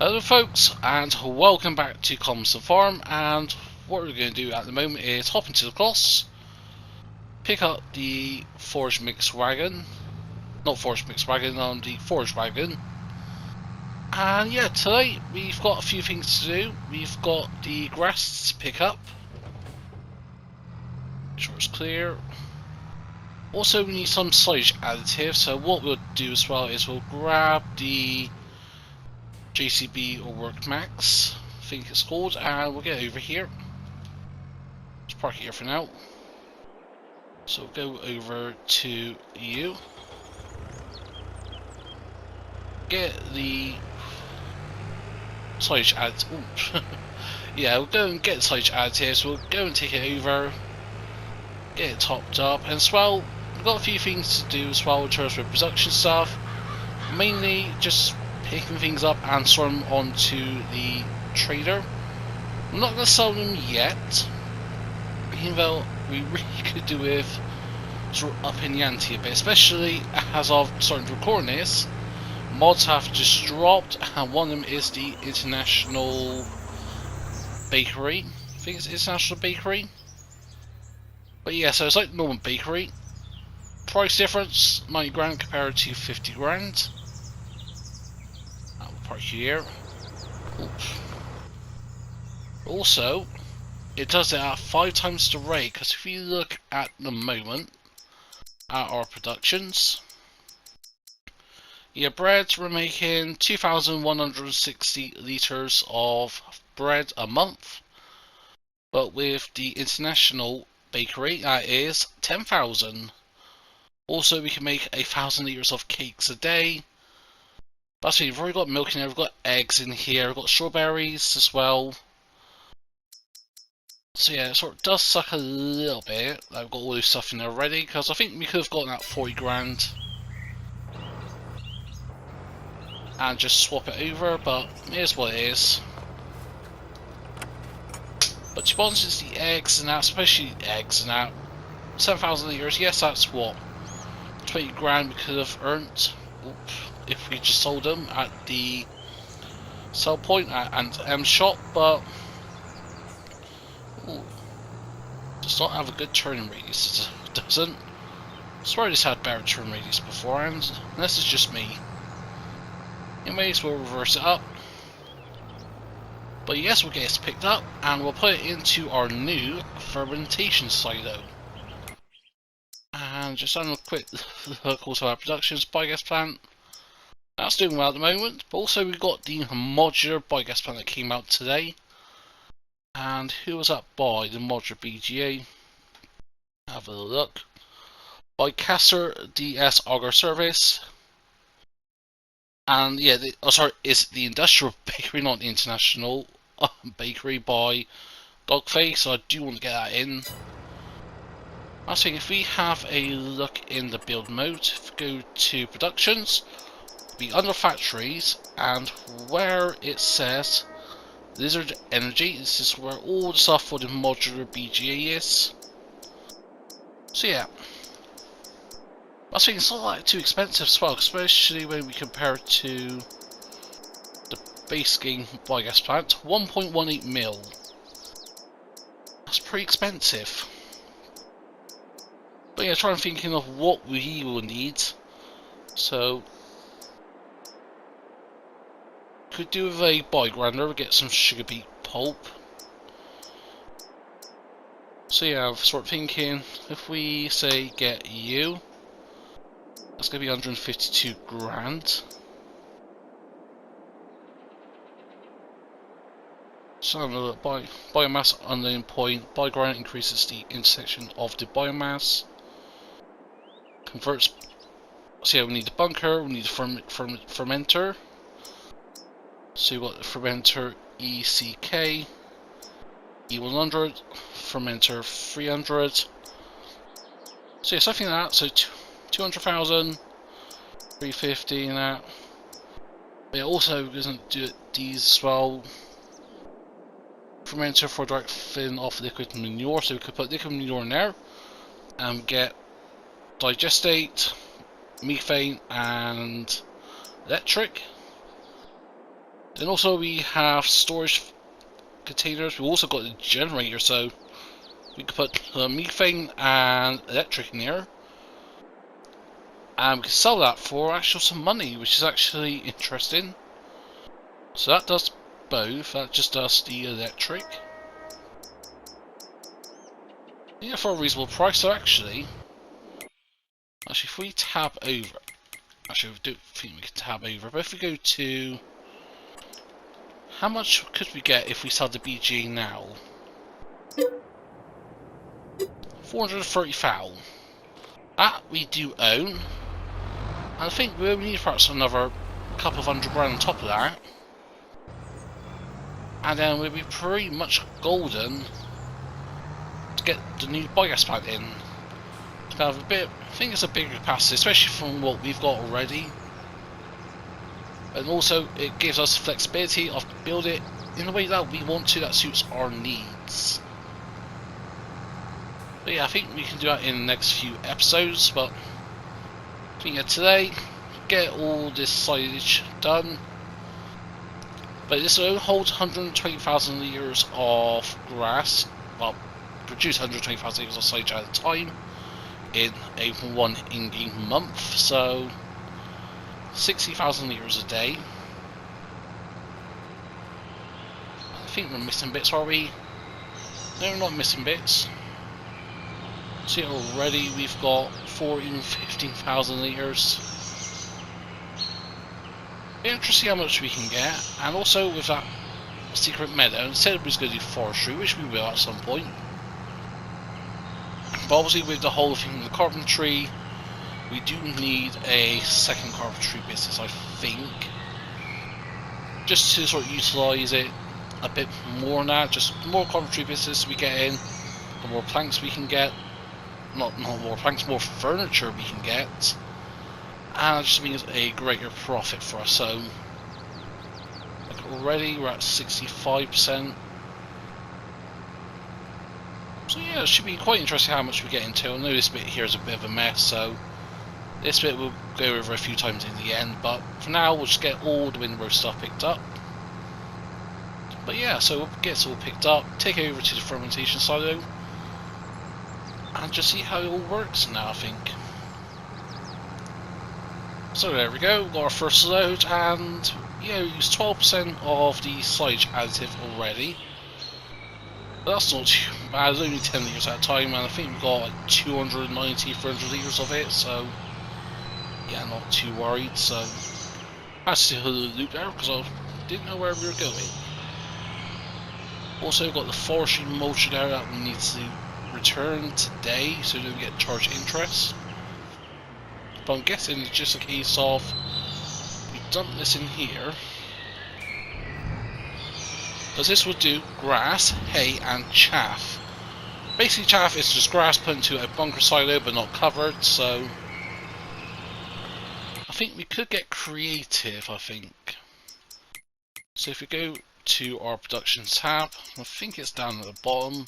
Hello folks, and welcome back to Calmsden Farm. And what we're going to do at the moment is hop into the cross, pick up the forage mix wagon, not forage mix wagon, the forage wagon. And yeah, today we've got a few things to do. We've got the grass to pick up, make sure it's clear. Also we need some silage additive, so what we'll do as well is we'll grab the JCB or Workmax, I think it's called, and we'll get over here. Let's park it here for now. So go over to you. Get the silage additive. Yeah, we'll go and get the silage additives. We'll go and take it over, get it topped up, and as well, we've got a few things to do as well in terms of production stuff. Mainly just picking things up and storing them onto the trader. I'm not going to sell them yet, even though we really could do with sort of upping the ante a bit, especially as of starting to record this. Mods have just dropped, and one of them is the International Bakery. I think it's International Bakery. But yeah, so it's like the normal bakery. Price difference, 90 grand compared to 50 grand. I'll park here. Oops. Also, it does it at 5 times the rate, because if you look at the moment at our productions, yeah, breads, we're making 2,160 litres of bread a month, but with the International Bakery that is 10,000. Also we can make 1,000 litres of cakes a day. That's it, we've already got milk in here, we've got eggs in here, we've got strawberries as well. So yeah, it sort of does suck a little bit that I've got all this stuff in there already, because I think we could have gotten that 40 grand and just swap it over, but it is what it is. But to be honest, it's the eggs and that, especially eggs and that, 7,000 litres, yes, that's what, 20 grand we could have earned if we just sold them at the sell point and M shop, but does not have a good turning radius, it doesn't. I swear this had better turn radius beforehand, unless it's just me. Anyways, we'll reverse it up. But yes, we'll get this picked up and we'll put it into our new fermentation silo. And just having a quick look also at our productions biogas plant. That's doing well at the moment, but also we've got the modular biogas plant that came out today. And who was that by? The modular BGA. Have a look. By Caster DS Auger Service. And yeah, it's the Industrial Bakery, not the International Bakery by Dogface, so I do want to get that in. I was thinking if we have a look in the build mode, if we go to productions, be under factories, and where it says Lizard Energy, this is where all the stuff for the modular BGA is. So yeah, I was thinking it's not like too expensive as well, especially when we compare it to the base game biogas plant, 1.18 mil. That's pretty expensive. But yeah, trying thinking of what we will need. So could do with a biogrander, get some sugar beet pulp. So yeah, I'm sort of thinking if we say get you, that's going to be 152 grand. So biomass unloading point, biogrander increases the intersection of the biomass. Converts. So yeah, we need the bunker, we need the fermenter. So you've got the fermenter ECK, E100, fermenter 300. So yeah, something like that. So 200,000, 350 and that. But it also doesn't do these as well. Fermenter for direct fin off liquid manure, so we could put liquid manure in there and get digestate, methane and electric. Then also we have storage containers. We've also got a generator, so we can put methane and electric in here. And we can sell that for actual some money, which is actually interesting. So that does both, that just does the electric. Yeah, for a reasonable price. So actually if we tab over, actually I don't think we can tab over, but if we go to, how much could we get if we sell the BGA now? 430,000. That we do own. And I think we only need perhaps another couple of $100 grand on top of that. And then we'll be pretty much golden to get the new biogas plant in. To have a bit, I think it's a bigger capacity, especially from what we've got already. And also it gives us flexibility of build it in the way that we want to, that suits our needs. But yeah, I think we can do that in the next few episodes, but I think today, get all this silage done. But this will hold 120,000 litres of grass, well, produce 120,000 litres of silage at a time in a one in-game month, so 60,000 litres a day. I think we're missing bits, are we? No, we're not missing bits. See, already we've got 15,000 litres. Interesting how much we can get, and also with that secret meadow, instead we was going to do forestry, which we will at some point. But obviously with the whole thing with the carpentry, we do need a second carpentry business, I think. Just to sort of utilise it a bit more now, just more carpentry business we get in, the more planks we can get. Not more planks, more furniture we can get. And it just means a greater profit for us. So like already we're at 65%. So yeah, it should be quite interesting how much we get into. I know this bit here is a bit of a mess, so this bit we'll go over a few times in the end, but for now we'll just get all the windrow stuff picked up. But yeah, so we'll get it all picked up, take it over to the fermentation silo, and just see how it all works now, I think. So there we go, got our first load, and yeah, we used 12% of the silage additive already. But that's not too bad, it's only 10 litres at a time, and I think we've got like 290, 300 litres of it, so yeah, not too worried. So I had to do a loop there because I didn't know where we were going. Also got the forestry mulch there that we need to return today, so we don't get charged interest. But I'm guessing it's just a case of we dump this in here, because this will do grass, hay and chaff. Basically chaff is just grass put into a bunker silo but not covered, so I think we could get creative, I think. So if we go to our production tab, I think it's down at the bottom.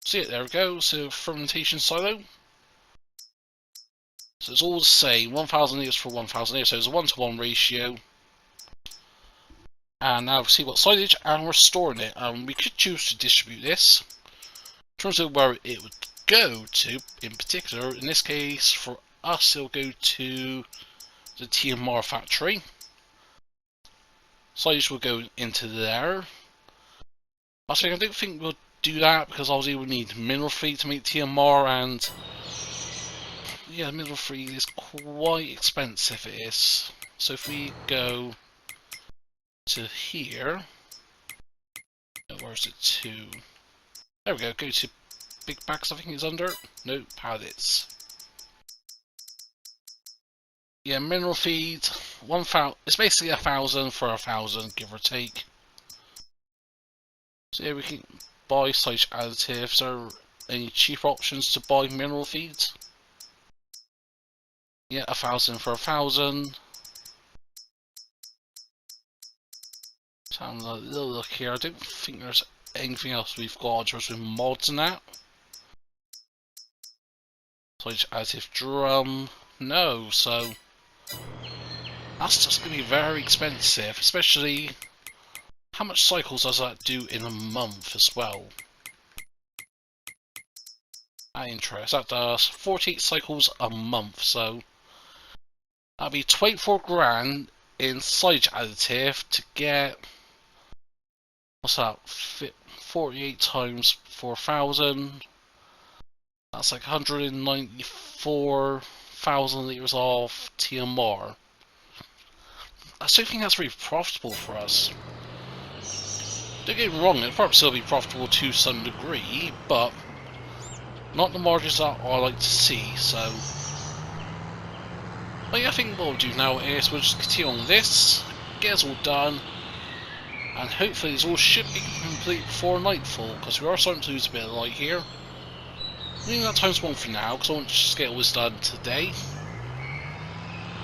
See it, there we go, so fermentation silo. So it's all the same, 1,000 litres for 1,000 litres, so it's a 1-to-1 ratio. And now we see what silage, and we're storing it. We could choose to distribute this. In terms of where it would go to, in particular, in this case, for us, it'll go to the TMR factory. Silage will go into there. I don't think we'll do that, because obviously we need mineral feed to make TMR, and yeah, mineral feed is quite expensive, it is. So if we go to here, where's it to? There we go, go to big bags, I think it's under. No, pallets. Yeah, mineral feed, 1,000, it's basically 1,000 for 1,000, give or take. So yeah, we can buy silage additives. Are there any cheaper options to buy mineral feeds? Yeah, 1,000 for 1,000. So I'm a little look here. I don't think there's anything else we've got just with mods and that. Silage additive drum. No, so That's just going to be very expensive, especially how much cycles does that do in a month as well? Interest, that does 48 cycles a month, so that'll be 24 grand in silage additive to get, what's that, 48 times 4,000, that's like 194,000 litres of TMR. I still think that's really profitable for us. Don't get me wrong, it'll probably still be profitable to some degree, but not the margins that I like to see, so... But yeah, I think what we'll do now is we'll just continue on this, get us all done, and hopefully this all should be complete before nightfall, because we are starting to lose a bit of light here. I think that time's one for now, because I want to just get all this done today.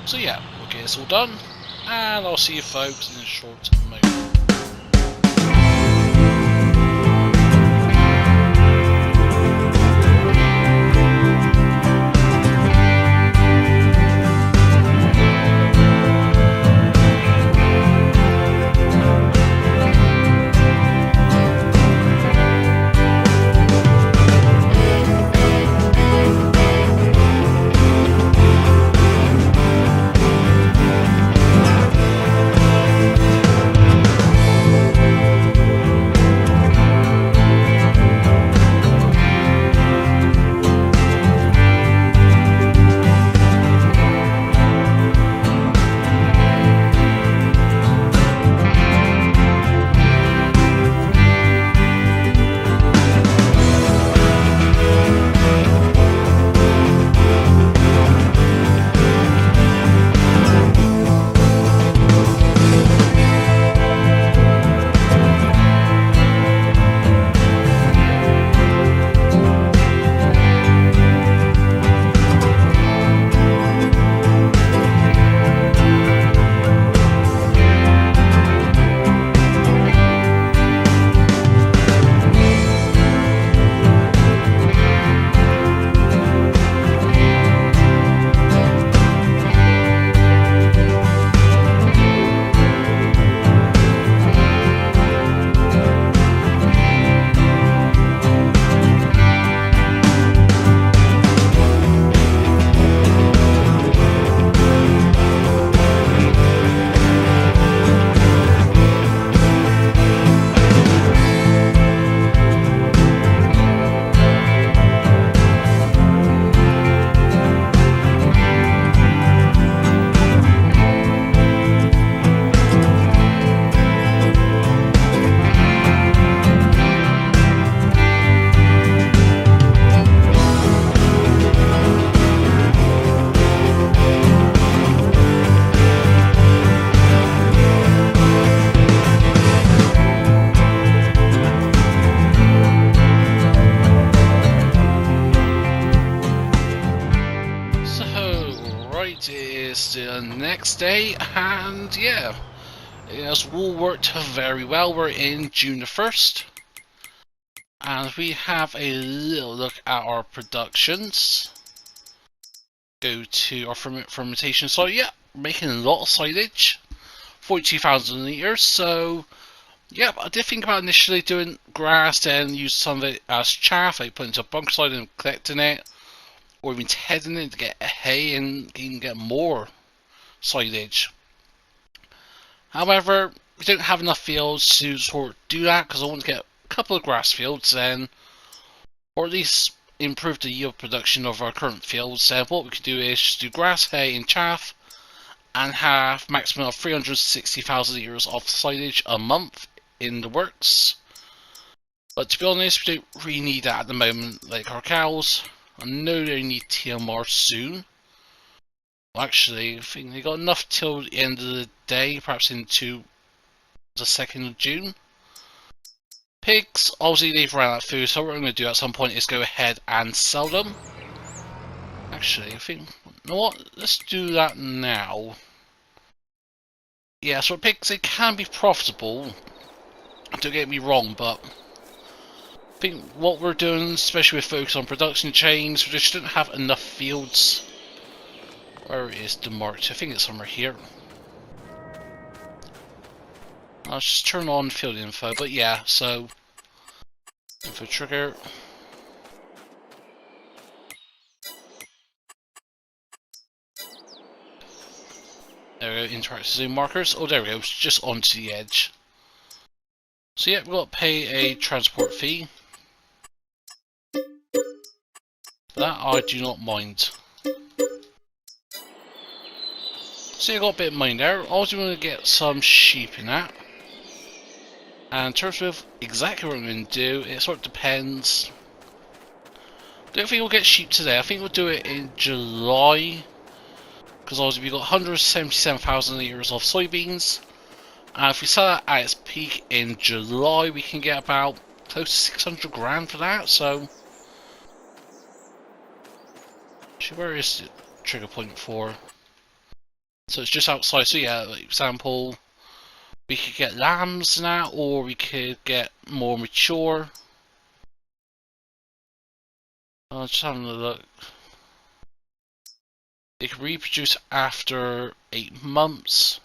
So yeah, we'll get this all done, and I'll see you folks in a short moment. The next day, and yeah, it has all worked very well. We're in June the 1st, and we have a little look at our productions. Go to our fermentation site. Yeah, making a lot of silage, 42,000 litres. So yeah, I did think about initially doing grass, then use some of it as chaff, like putting it into a bunker side and collecting it, or even heading it to get hay and even get more silage. However, we don't have enough fields to sort of do that, because I want to get a couple of grass fields then, or at least improve the yield production of our current fields. So what we could do is just do grass, hay and chaff, and have maximum of 360,000 litres of silage a month in the works. But to be honest, we don't really need that at the moment. Like our cows, I know they need TMR soon. Actually, I think they got enough till the end of the day, perhaps into the 2nd of June. Pigs, obviously they've run out of food, so what we're going to do at some point is go ahead and sell them. Actually, I think, you know what, let's do that now. Yeah, so pigs, they can be profitable, don't get me wrong, but I think what we're doing, especially with focus on production chains, we just don't have enough fields. Where is the marked? I think it's somewhere here. I'll just turn on field info, but yeah, so info trigger. There we go, interactive zoom markers. Oh, there we go, it's just onto the edge. So yeah, we've got to pay a transport fee. That I do not mind. So you got a bit of money there. Also, want to get some sheep in that. And in terms of exactly what I'm going to do, it sort of depends. I don't think we'll get sheep today. I think we'll do it in July. Because obviously we've got 177,000 litres of soybeans. And if we sell that at its peak in July, we can get about close to 600 grand for that. So, actually, where is the trigger point for? So it's just outside. So yeah, like example, we could get lambs now, or we could get more mature. Just having a look. They can reproduce after 8 months.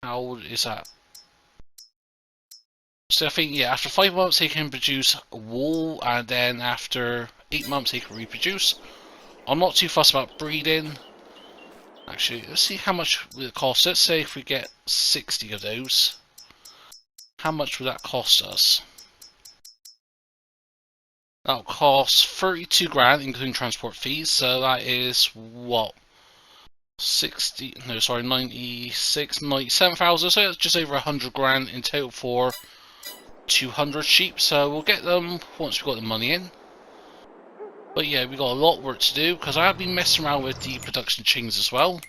How old is that? So I think, yeah, after 5 months they can produce wool, and then after 8 months they can reproduce. I'm not too fussed about breeding. Actually, let's see how much it costs. Let's say if we get 60 of those, how much would that cost us? That'll cost 32 grand, including transport fees. So that is what? 97,000. So that's just over 100 grand in total for 200 sheep. So we'll get them once we've got the money in. But yeah, we've got a lot of work to do because I have been messing around with the production chains as well.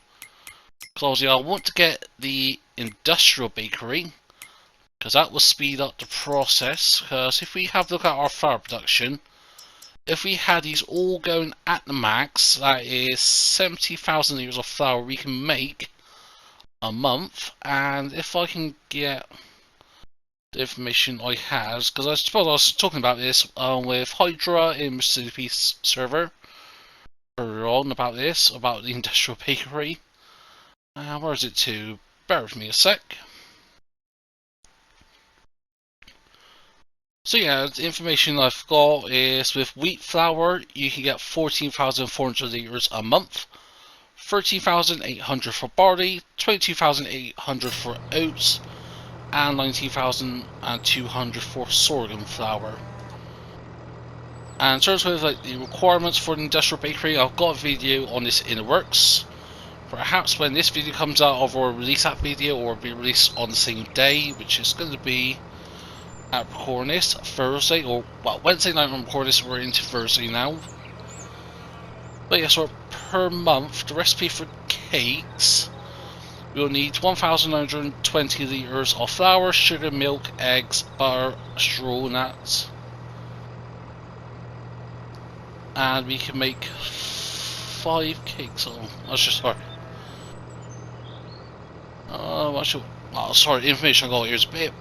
Because obviously I want to get the industrial bakery, because that will speed up the process. Because if we have a look at our flour production, if we had these all going at the max, that is 70,000 litres of flour we can make a month. And if I can get the information I have, because I suppose I was talking about this with Hydra in Mr. Peace server earlier on about this, about the industrial bakery. Where is it to? Bear with me a sec. So yeah, the information I've got is with wheat flour, you can get 14,400 litres a month, 13,800 for barley, 22,800 for oats, and 19,200 for sorghum flour. And in terms of like the requirements for an industrial bakery, I've got a video on this in the works. Perhaps when this video comes out, I'll release that video, or be released on the same day, which is going to be at recording this Thursday, or well, Wednesday night I'm recording this. We're into Thursday now. But yeah, so per month, the recipe for cakes, we'll need 1,920 litres of flour, sugar, milk, eggs, butter, straw, nuts, and we can make 5 cakes. Oh, that's just sorry. Sorry, the information I got here is a bit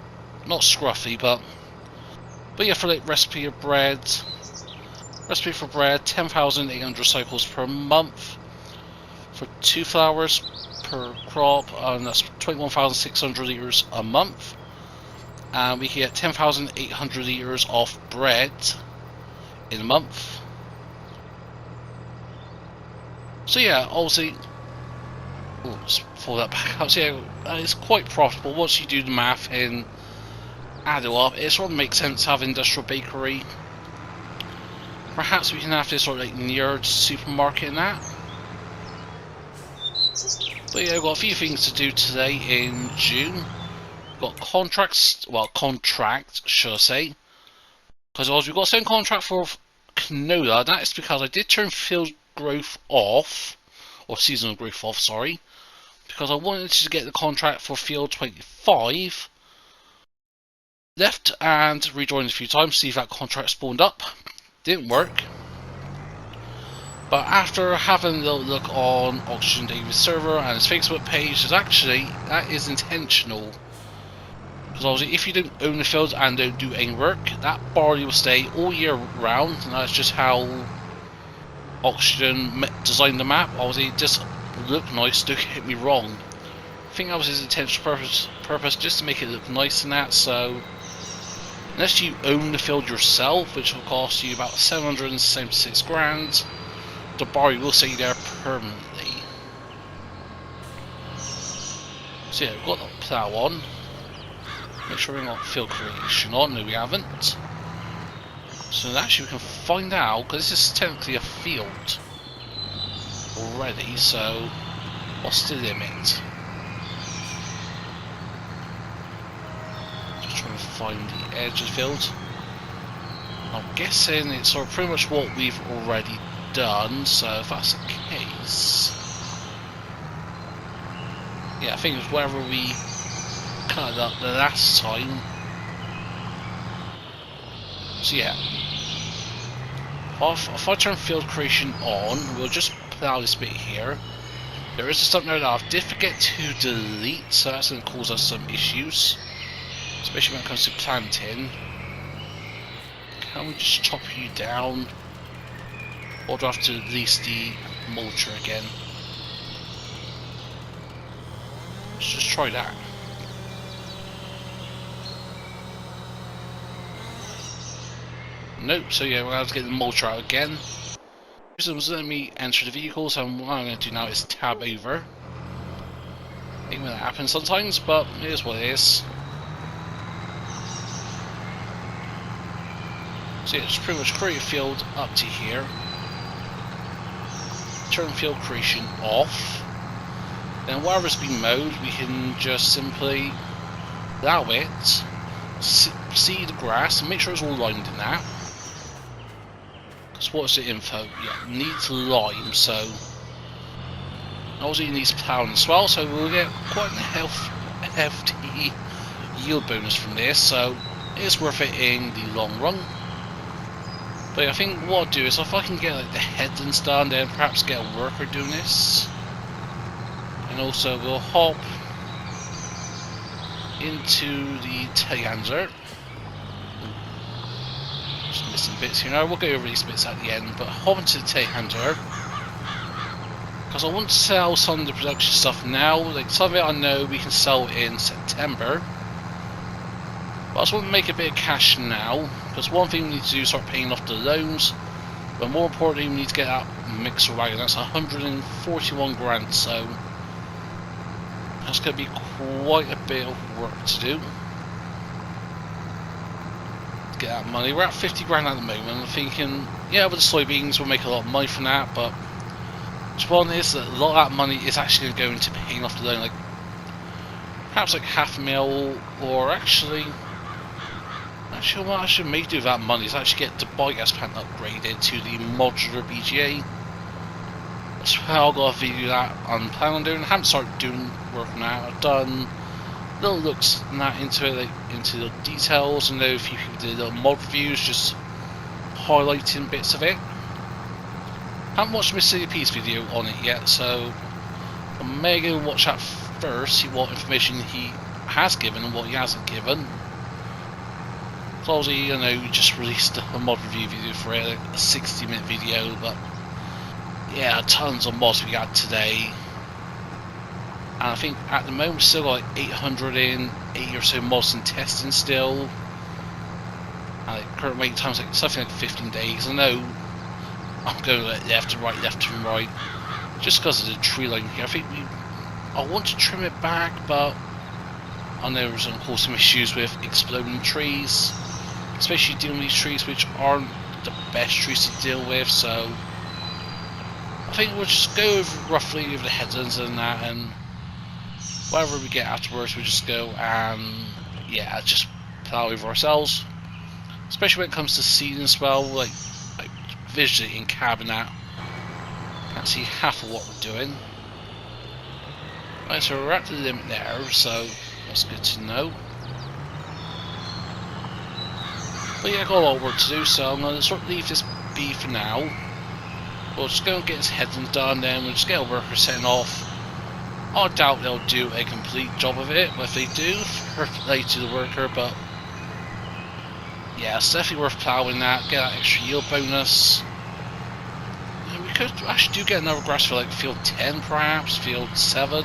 not scruffy, but yeah, for like recipe for bread, 10,800 cycles per month for 2 flours per crop, and that's 21,600 litres a month. And we can get 10,800 litres of bread in a month. So yeah, obviously, let's pull that back up. So yeah, it's quite profitable once you do the math and add it up. It sort of makes sense to have an industrial bakery. Perhaps we can have this sort of like near the supermarket and that. But yeah, I've got a few things to do today in June. We've got contract, should I say. Because we've got the same contract for canola. That is because I did turn field growth off, or seasonal growth off, sorry. Because I wanted to get the contract for field 25. Left and rejoined a few times to see if that contract spawned up. Didn't work. But after having a little look on OxygenDavid's server and his Facebook page, that is intentional. Because obviously if you don't own the field and don't do any work, that barley will stay all year round, and that's just how Oxygen designed the map. Obviously it just looked nice, don't get me wrong. I think that was his intentional purpose, just to make it look nice and that. So unless you own the field yourself, which will cost you about 776 grand, the bar will stay there permanently. So yeah, we've got the plough on. Make sure we've got field creation on. No, we haven't. So actually we can find out, because this is technically a field already, so what's the limit? Just trying to find the edge of the field. I'm guessing it's sort of pretty much what we've already done, so if that's the case, yeah, I think it was wherever we cut it up the last time. So yeah, if I turn field creation on, we'll just plough this bit here. There is something there that I did forget to delete, so that's going to cause us some issues, especially when it comes to planting. Can we just chop you down? Or do I have to release the mulcher again? Let's just try that. Nope, so yeah, we're going to have to get the mulcher out again. So let me enter the vehicle, so what I'm going to do now is tab over. I think that happens sometimes, but it is what it is. So yeah, just pretty much create a field up to here. Turn field creation off. Then wherever's been mowed, we can just simply allow it, see the grass, and make sure it's all lined in that. Because what's the info? Yeah, needs lime, so obviously it needs ploughing as well, so we'll get quite a hefty yield bonus from this, so it's worth it in the long run. But I think what I'll do is, if I can get like the headlands done, then perhaps get a worker doing this. And also we'll hop into the telehandler. Just missing bits here now. We'll go over these bits at the end, but hop into the telehandler. Because I want to sell some of the production stuff now. Like some of it I know we can sell in September. But I just want to make a bit of cash now. Because one thing we need to do is start paying off the loans. But more importantly, we need to get that mixer wagon. That's 141 grand, so that's going to be quite a bit of work to do. To get that money. We're at 50 grand at the moment. I'm thinking, yeah, with the soybeans we'll make a lot of money from that, but the one is that a lot of that money is actually going to go into paying off the loan, like perhaps like $500,000, or actually what I should make do with that money is actually get the biogas plant upgraded to the modular BGA. That's how I got a video that I'm planning on doing. I haven't started doing work on that. I've done little looks and that into it, like into the details, and know a few people did little mod reviews, just highlighting bits of it. I haven't watched Mr. CDP's video on it yet, so I may go watch that first, see what information he has given and what he hasn't given. So obviously, you know, we just released a mod review video for it, like a 60-minute video, but yeah, tons of mods we got today. And I think at the moment we've still got like 880 or so mods in testing still. And like current wait time's like something like 15 days. I know I'm going like left and right, just because of the tree line here. I think I want to trim it back, but I know there's of course some issues with exploding trees, especially dealing with these trees which aren't the best trees to deal with. So I think we'll just go over roughly over the headlands and that, and whatever we get afterwards we'll just go and yeah, just plough over ourselves, especially when it comes to seeding as well. Like visually in cabinet, can't see half of what we're doing. Right, so we're at the limit there, so that's good to know. But yeah, I've got a lot of work to do, so I'm going to sort of leave this be for now. We'll just go and get his headlands done, then we'll just get a worker setting off. I doubt they'll do a complete job of it, but if they do, fair play to the worker. But yeah, it's definitely worth ploughing that, get that extra yield bonus. And we could actually do get another grass for like field 10 perhaps, field 7.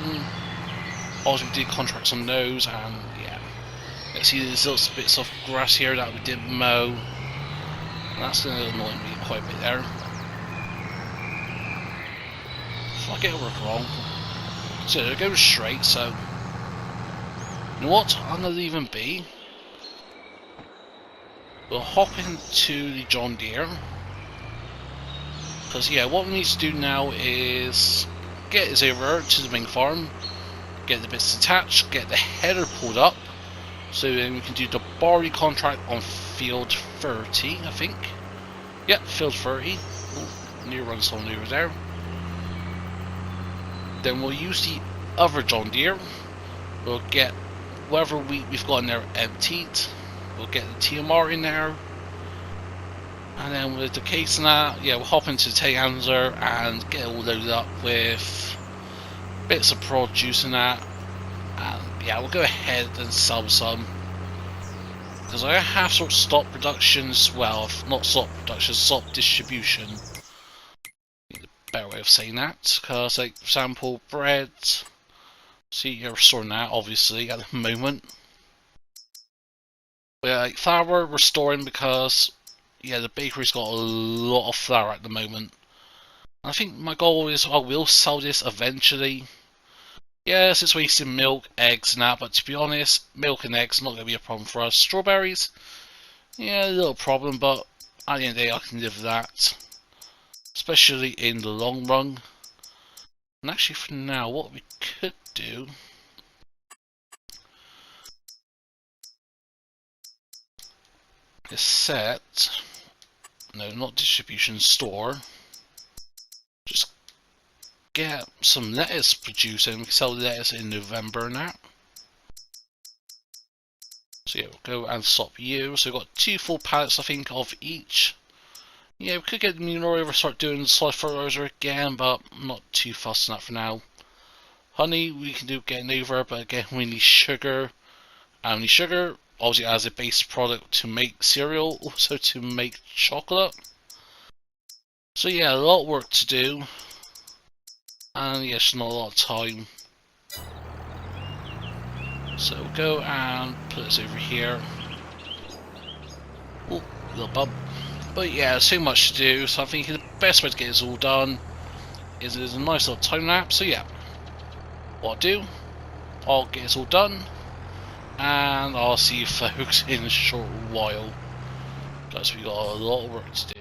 Also, we did contracts on those, and yeah. Let's see, there's little bits of grass here that we didn't mow. That's going to annoy me quite a bit there. If I get a work wrong. So it goes straight, so. You know what? I'm going to leave him be. We'll hop into the John Deere. Because, yeah, what we need to do now is get us over to the main farm, get the bits attached, get the header pulled up, so then we can do the barley contract on field 30, I think. Yep, field 30. Ooh, near run someone over there. Then we'll use the other John Deere. We'll get whatever wheat we've got in there emptied. We'll get the TMR in there. And then with the case and that, yeah, we'll hop into the telehandler and get it all loaded up with bits of produce and that. And yeah, we'll go ahead and sell some. Because I have sort of stock production as well, not stock production, stock distribution. Need a better way of saying that. Because, like, for example, bread. See, you're storing that, obviously, at the moment. But yeah, like, flour we're storing because, yeah, the bakery's got a lot of flour at the moment. And I think my goal is I will sell this eventually. Yes, it's wasting milk, eggs and that, but to be honest, milk and eggs not going to be a problem for us. Strawberries, yeah, a little problem, but at the end of the day I can live with that. Especially in the long run. And actually for now, what we could do is set, no, not distribution, store. Just get some lettuce produced and we can sell lettuce in November now. So yeah, we'll go and stop you. So we've got 2 full pallets I think of each. Yeah, we could get the manure over, start doing solid fertilizer again, but I'm not too fussed on that for now. Honey, we can do getting over, but again, we need sugar. And we need sugar, obviously, as a base product to make cereal, also to make chocolate. So yeah, a lot of work to do. And yeah, just not a lot of time. So we'll go and put this over here. Oh, little bump. But yeah, there's so much to do, so I think the best way to get this all done is a nice little time lapse. So yeah, what I'll do, I'll get this all done, and I'll see you folks in a short while, because we got a lot of work to do.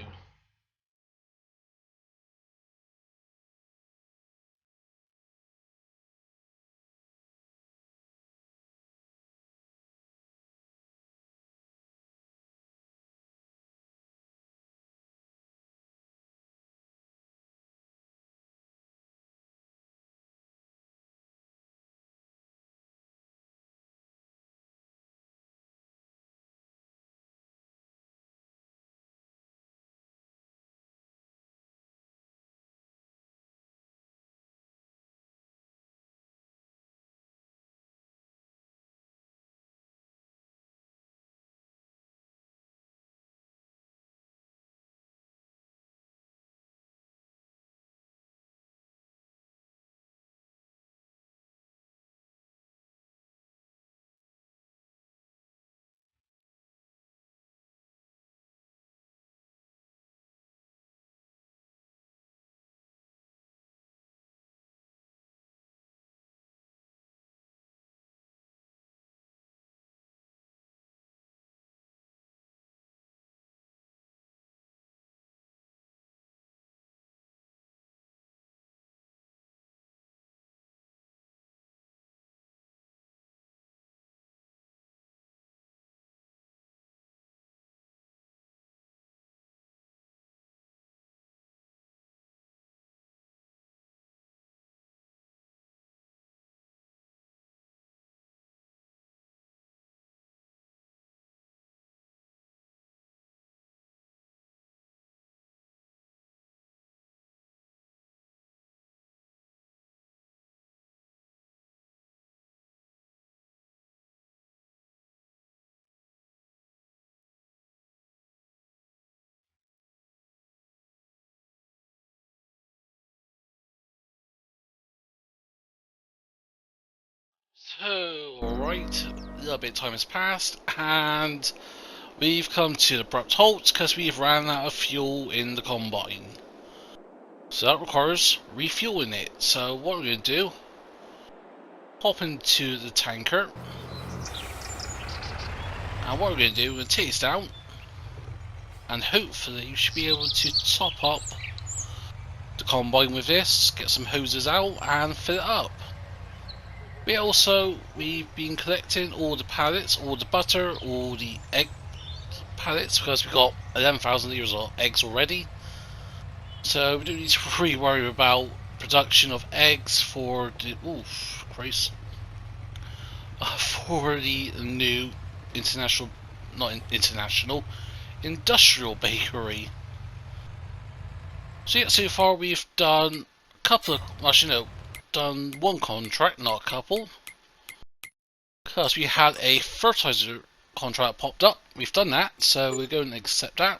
Alright, a little bit of time has passed, and we've come to the abrupt halt because we've ran out of fuel in the combine. So that requires refueling it. So what we're going to do, hop into the tanker, and what we're going to do, we're going to take this down, and hopefully you should be able to top up the combine with this, get some hoses out and fill it up. We've been collecting all the pallets, all the butter, all the egg pallets, because we've got 11,000 litres of eggs already. So we don't need to really worry about production of eggs for the for the new industrial bakery. So yeah, so far we've done a couple of, done one contract, not a couple, because we had a fertilizer contract popped up. We've done that, so we're going to accept that,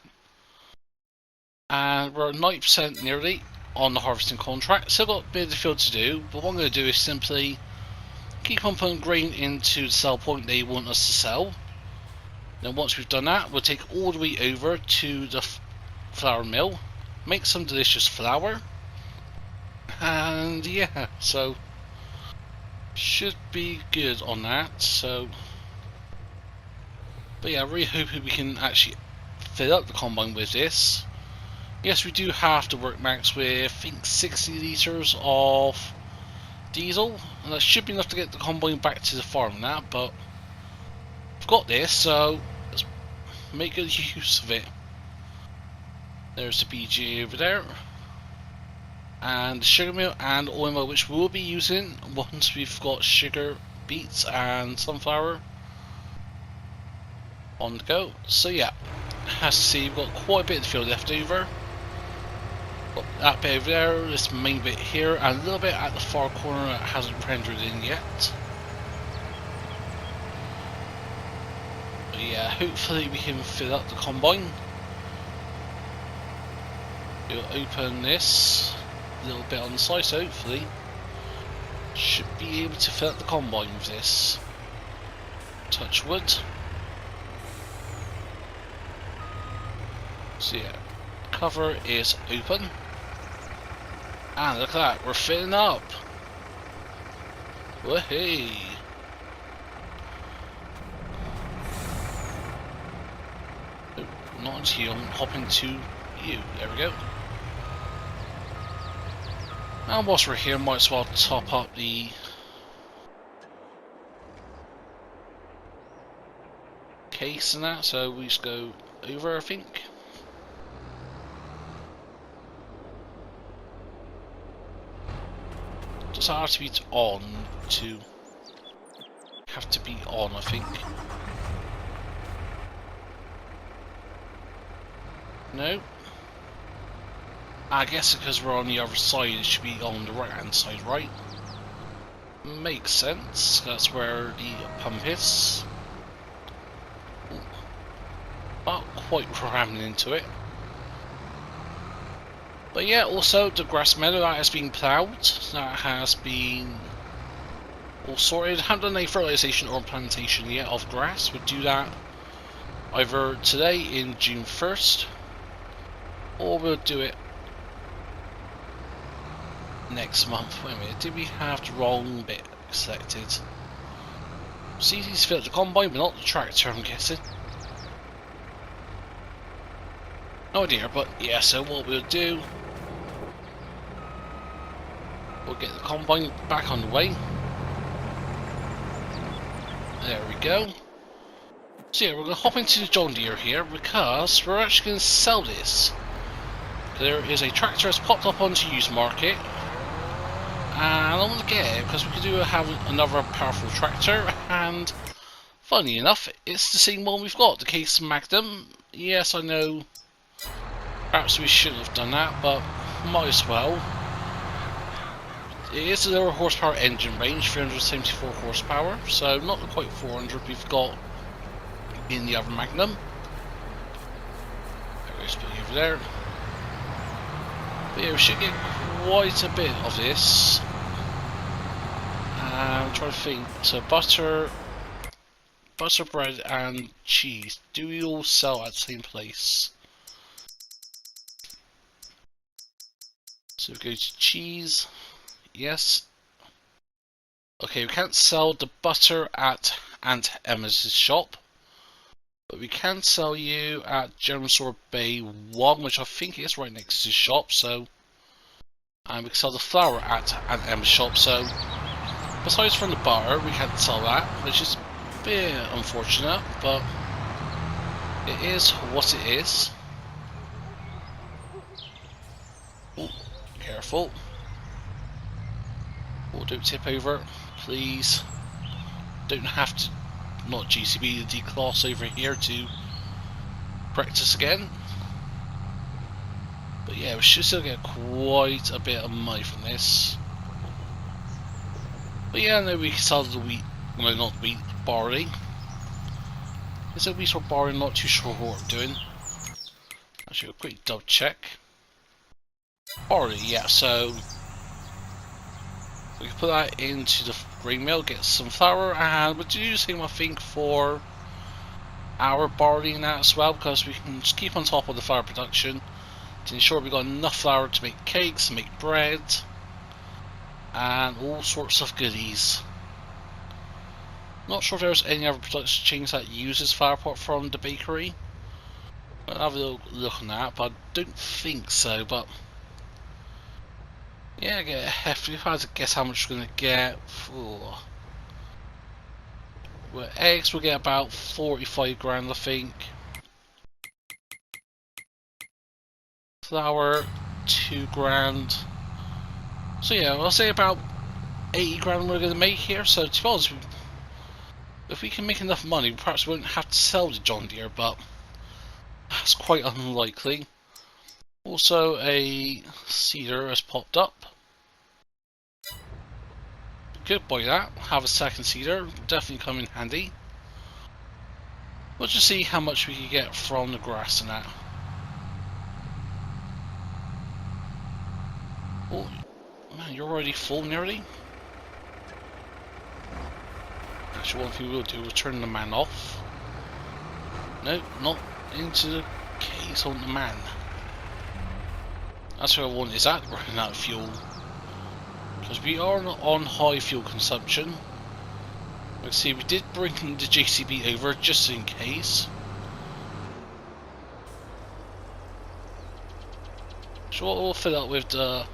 and we're 90% nearly on the harvesting contract. Still got a bit of the field to do, but what I'm going to do is simply keep on putting grain into the sell point they want us to sell. Then once we've done that, we'll take all the way over to the flour mill, make some delicious flour, and yeah, so should be good on that. So, but yeah, really hoping we can actually fill up the combine with this. Yes, we do have to work max with, I think, 60 litres of diesel, and that should be enough to get the combine back to the farm now, but we've got this, so let's make good use of it. There's the BG over there, and the sugar mill and oil mill, which we'll be using once we've got sugar, beets and sunflower on the go. So yeah, as you see, we've got quite a bit of the field left over. Got that bit over there, this main bit here, and a little bit at the far corner that hasn't rendered in yet. But yeah, hopefully we can fill up the combine. We'll open this a little bit on the side, so hopefully should be able to fill up the combine with this. Touch wood. So yeah, cover is open, and look at that, we're filling up. Whoa-hey. Oh, not into you, I'm hopping to you. There we go. And whilst we're here, might as well top up the case and that, so we just go over, I think. Does that have to be on to have to be on, I think. No? I guess because we're on the other side, it should be on the right hand side, right? Makes sense. That's where the pump is. Ooh. Not quite ramming into it. But yeah, also the grass meadow that has been ploughed, that has been all sorted. Haven't done any fertilisation or plantation yet of grass. We'll do that either today in June 1st, or we'll do it next month. Wait a minute, did we have the wrong bit selected? It's easy to fit the combine, but not the tractor, I'm guessing. No idea, but yeah, so what we'll do, we'll get the combine back on the way. There we go. So yeah, we're going to hop into the John Deere here, because we're actually going to sell this. There is a tractor that's popped up onto used market, and I want to get it because we could have another powerful tractor, and funny enough, it's the same one we've got, the Case Magnum. Yes, I know, perhaps we should have done that, but might as well. It is a lower horsepower engine range, 374 horsepower, so not quite 400 we've got in the other Magnum. Let's put it over there. But yeah, we should get quite a bit of this, I'm trying to think. So butter, bread, and cheese. Do we all sell at the same place? So we go to cheese. Yes. Okay, we can't sell the butter at Aunt Emma's shop, but we can sell you at General Store Bay 1, which I think is right next to the shop. So, and we can sell the flour at Aunt Emma's shop. So, besides from the butter, we can't sell that, which is a bit unfortunate, but it is what it is. Ooh, careful. Oh, don't tip over, please. Don't have to, not GCB, the decloss over here to practice again. But yeah, we should still get quite a bit of money from this. But yeah, no, we can sell the wheat, well, not wheat, barley. Is it wheat or barley? I'm not too sure what we're doing. Actually, a quick double check. Barley, yeah, so we can put that into the grain mill, get some flour, and we'll do the same, I think, for our barley and that as well, because we can just keep on top of the flour production to ensure we've got enough flour to make cakes, make bread, and all sorts of goodies. Not sure if there's any other production chains that uses flour pot from the bakery. I'll have a little look on that, but I don't think so. But yeah, get a hefty. If I had to guess how much we're going to get, with eggs we'll get about 45 grand, I think. Flour, 2 grand. So yeah, I'll say about 80 grand we're going to make here. So to be honest, if we can make enough money, perhaps we won't have to sell the John Deere, but that's quite unlikely. Also, a seeder has popped up. Good boy, that. Have a second seeder, definitely come in handy. We'll just see how much we can get from the grass and that. Oh, man, you're already full nearly. Actually, one thing we'll do is turn the man off. No, not into the case on the man. That's what I want, is that running out of fuel. Because we are on high fuel consumption. Let's see, we did bring the JCB over just in case. So we'll fill up with the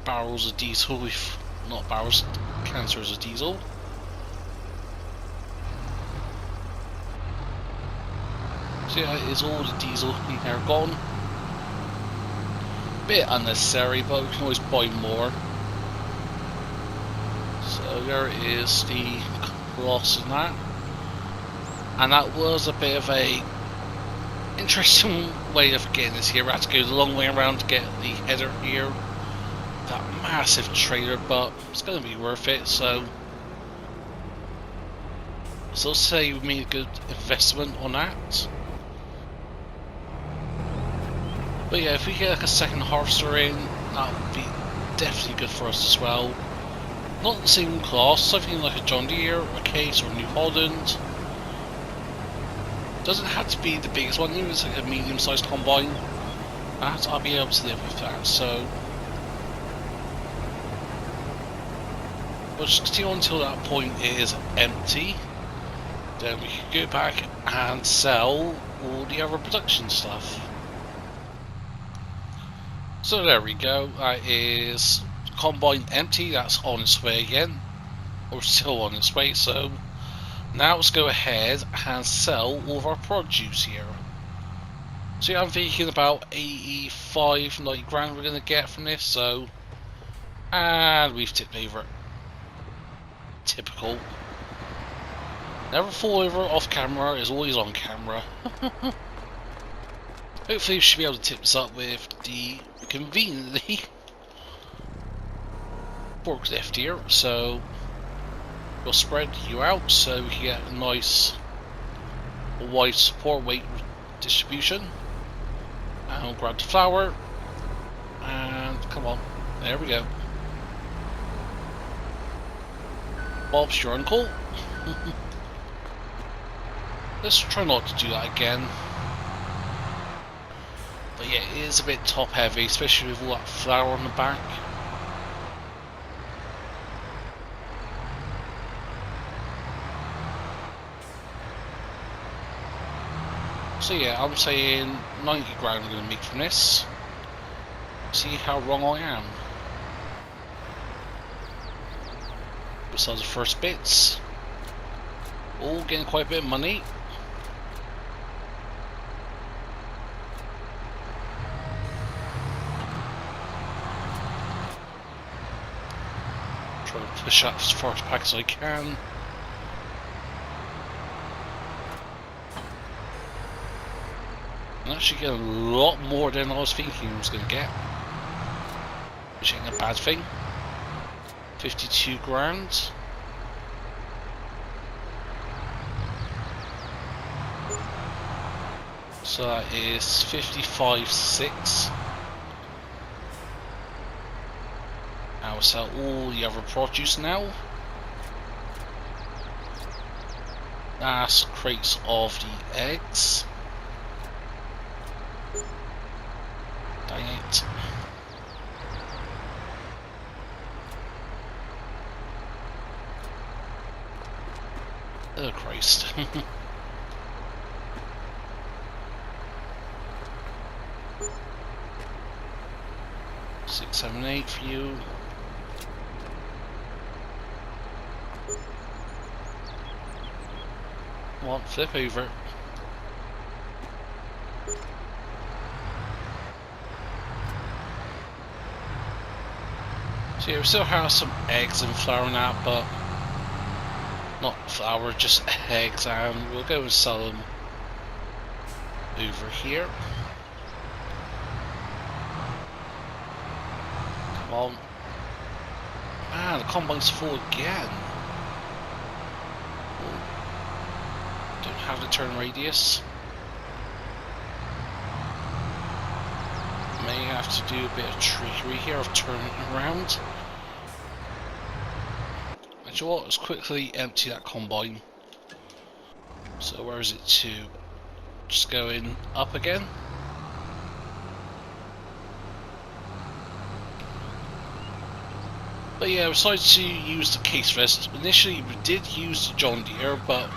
barrels of diesel, with not barrels, canisters of diesel. So yeah, is all the diesel in there gone. Bit unnecessary, but we can always buy more. So there is the cross in that, and that was a bit of a interesting way of getting this here. We had to go the long way around to get the header here. That massive trailer, but it's going to be worth it. So I'll say we made a good investment on that. But yeah, if we get like a second harvester in, that would be definitely good for us as well. Not the same class, something like a John Deere, a Case, or New Holland. Doesn't have to be the biggest one, even if it's like a medium-sized combine. I'll be able to live with that. So we'll just continue until that point is empty. Then we can go back and sell all the other production stuff. So there we go, that is combine empty, that's on its way again, or still on its way. So now let's go ahead and sell all of our produce here. So yeah, I'm thinking about 85, 90 grand we're going to get from this, so, and we've tipped over. Typical. Never fall over off camera, is always on camera. Hopefully we should be able to tip this up with the conveniently forklift here, so we'll spread you out so we can get a nice wide support weight distribution. And we'll grab the flour, and come on, there we go. Bob's your uncle. Let's try not to do that again. But yeah, it is a bit top heavy, especially with all that flour on the back. So yeah, I'm saying 90 grand I'm going to make from this. See how wrong I am. Besides the first bits, all getting quite a bit of money. Try to push up as far back as I can. I'm actually getting a lot more than I was thinking I was going to get, which ain't a bad thing. 52 grand. So that is 55.6. I will sell all the other produce now. That's crates of the eggs. Dang it. Oh Christ. 6, 7, 8 for you. Come on, flip over. So yeah, we still have some eggs and flour in that, but not flour, just eggs, and we'll go and sell them over here. Come on. Man, the combine's full again. Don't have the turn radius. May have to do a bit of trickery here of turning it around. Actually, what? Let's quickly empty that combine. So where is it to? Just going up again. But yeah, we decided to use the case rest. Initially we did use the John Deere, but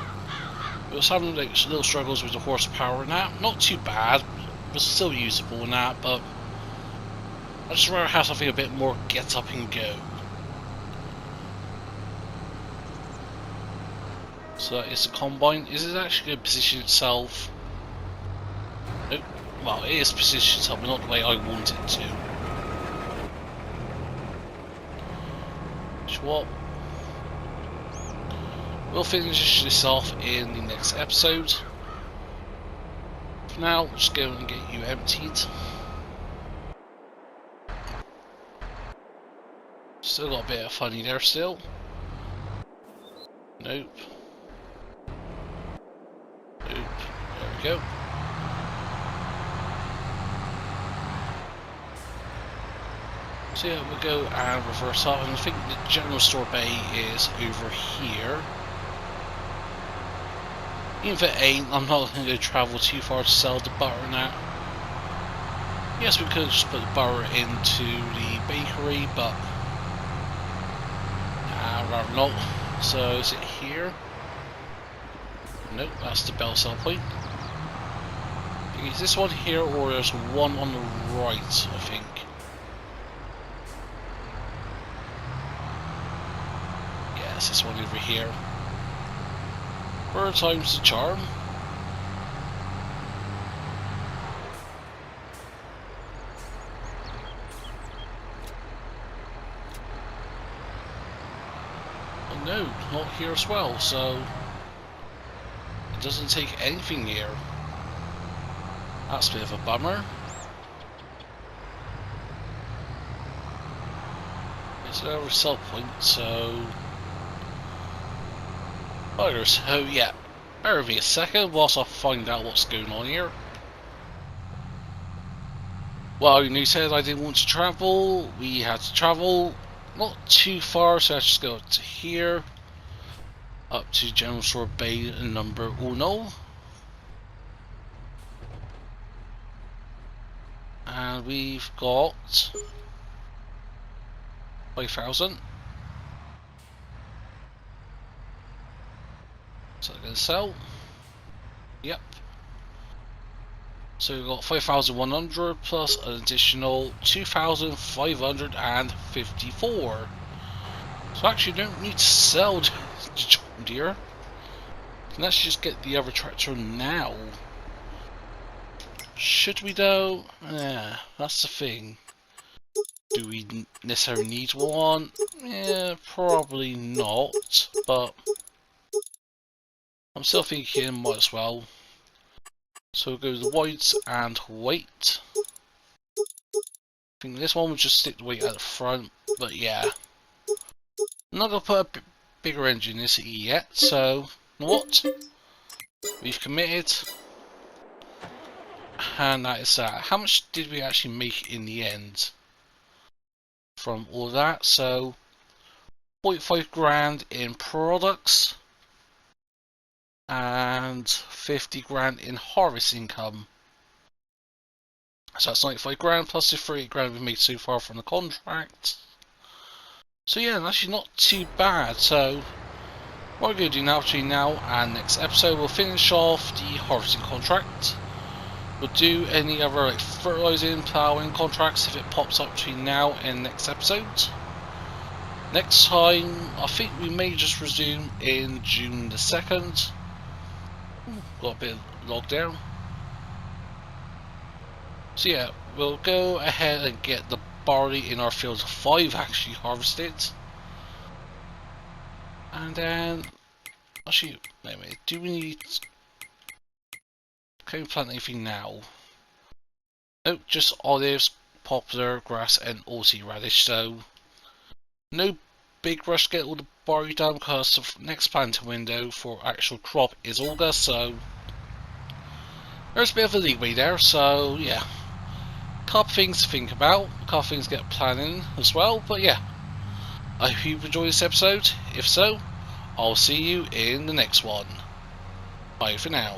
we was having like little struggles with the horsepower and that. Not too bad, it was still usable and that, but I just rather have something a bit more get up and go. So that is the combine. Is it actually going to position itself? Nope. Well, it is positioned itself, but not the way I want it to. So what? We'll finish this off in the next episode. For now, just go and get you emptied. Still got a bit of funny there still. Nope. Nope. There we go. So yeah, we'll go and reverse up, and I think the general store bay is over here. Even if it ain't, I'm not going to travel too far to sell the butter and that. Yes, we could just put the butter into the bakery, but I'd rather not. So is it here? Nope, that's the bell sell point. Is this one here, or there's one on the right, I think. Yes, this one over here. Third time's the charm. Oh no, not here as well, so it doesn't take anything here. That's a bit of a bummer. It's another sell point, so so yeah, bear with me a second whilst I find out what's going on here. Well, you said I didn't want to travel. We had to travel not too far, so let's just go to here. up to General Store Bay number 1. And we've got 5,000. So I'm going to sell. Yep. So we've got 5,100 plus an additional 2,554. So actually don't need to sell the John Deere. Let's just get the other tractor now. Should we though? Yeah, that's the thing. Do we necessarily need one? Yeah, probably not, but I'm still thinking might as well. So we'll go with the whites and weight. I think this one will just stick the weight at the front, but yeah. I'm not going to put a bigger engine in this yet, so you know what? We've committed. And that is that. How much did we actually make in the end from all that? So 0.5 grand in products and 50 grand in harvest income. So that's 95 grand plus the 30 grand we've made so far from the contract. So yeah, actually not too bad. So what we're going to do now, between now and next episode, we'll finish off the harvesting contract. We'll do any other like fertilizing, ploughing contracts if it pops up between now and next episode. Next time, I think we may just resume in June the 2nd. Got a bit logged down. So yeah, we'll go ahead and get the barley in our field 5 actually harvested. And then, actually, wait a minute, do we need, can we plant anything now? Nope, just olives, poplar, grass and horseradish, so no big rush to get all the barley done because the next planting window for actual crop is August, so there's a bit of a leeway there, so yeah. Couple things to think about, couple things to get planning as well, but yeah. I hope you enjoyed this episode. If so, I'll see you in the next one. Bye for now.